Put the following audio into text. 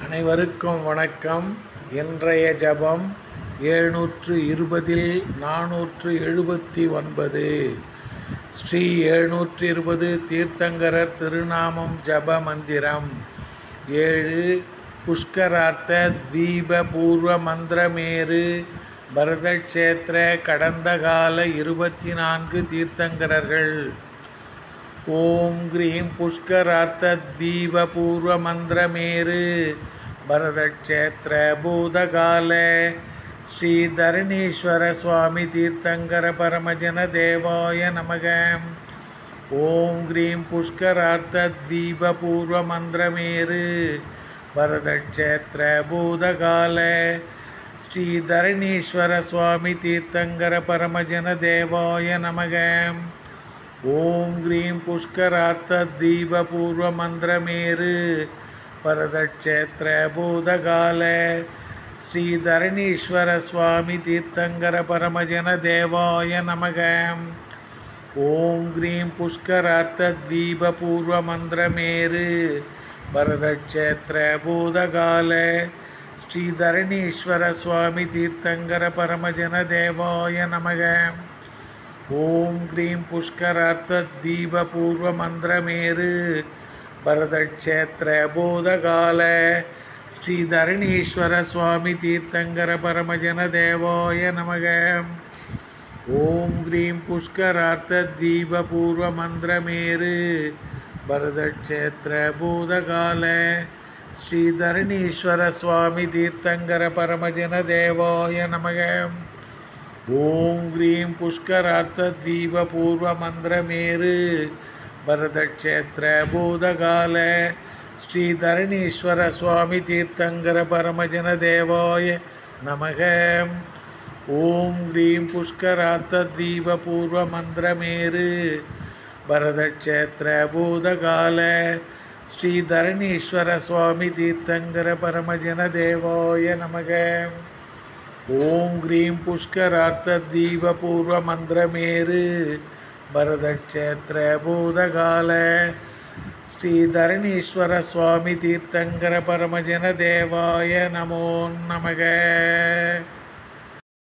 அனைவருக்கும் வணக்கம். இன்றைய ஜபம் 720 479. ஸ்ரீ 720 தீர்த்தங்கரர் திருநாமம் ஜப மந்திரம் 7. புஷ்கரார்த்த தீப பூர்வ மந்திரமேறு பரதக்ஷேத்திர கடந்த கால 24 தீர்த்தங்கரர்கள். ஓம் கிரீம் புஷ்கரார்த்த தீப பூர்வ மந்திரமேறு பரதக்ஷேத்திர பூதகால ஸ்ரீ தரணீஸ்வர சுவாமி தீர்த்தங்கர பரமஜன தேவாய நமக. ஓம் கிரீம் புஷ்கரார்த்த தீப பூர்வ மந்திரமேறு பரதக்ஷேத்திர பூதகால ஸ்ரீ தரணீஸ்வர சுவாமி தீர்த்தங்கர பரமஜன தேவாய நமக. ஓம் கிரீம் புஷ்கரார்த்த தீப பூர்வ மந்திரமேறு பரதக்ஷேத்திர பூதகால ஸ்ரீ தரணீஸ்வர சுவாமி தீர்த்தங்கர பரமஜன தேவாய நமக. ஓம் கிரீம் புஷ்கரார்த்த தீப பூர்வ மந்திரமேறு பரதக்ஷேத்திர பூதகால ஸ்ரீ தரணீஸ்வர சுவாமி தீர்த்தங்கர பரமஜன தேவாய நமக. ஓம் கிரீம் புஷ்கரார்த்த தீப பூர்வ மந்திரமேறு பரதக்ஷேத்திர பூதகால ஸ்ரீ தரணீஸ்வர சுவாமி தீர்த்தங்கர பரமஜன தேவாய நமக. ஓம் கிரீம் புஷ்கரார்த்த தீப பூர்வ மந்திரமேறு பரதக்ஷேத்திர பூதகால ஸ்ரீ தரணீஸ்வர சுவாமி தீர்த்தங்கர பரமஜன தேவாய நமக. ஓம் கிரீம் புஷ்கரார்த்த தீப பூர்வ மந்திரமேறு பரதக்ஷேத்திர பூதகால ஸ்ரீ தரணீஸ்வர சுவாமி தீர்த்தங்கர பரமஜன தேவாய நமக. ஓம் கிரீம் புஷ்கரார்த்த தீப பூர்வ மந்திரமேறு பரதக்ஷேத்திர பூதகால ஸ்ரீ தரணீஸ்வர சுவாமி தீர்த்தங்கர பரமஜன தேவாய நமக. ஓம் கிரீம் புஷ்கரார்த்த தீப பூர்வ மந்திரமேறு பரதக்ஷேத்திர பூதகால ஸ்ரீ தரணீஸ்வர சுவாமி தீர்த்தங்கர பரமஜன தேவாய நமோ நமக.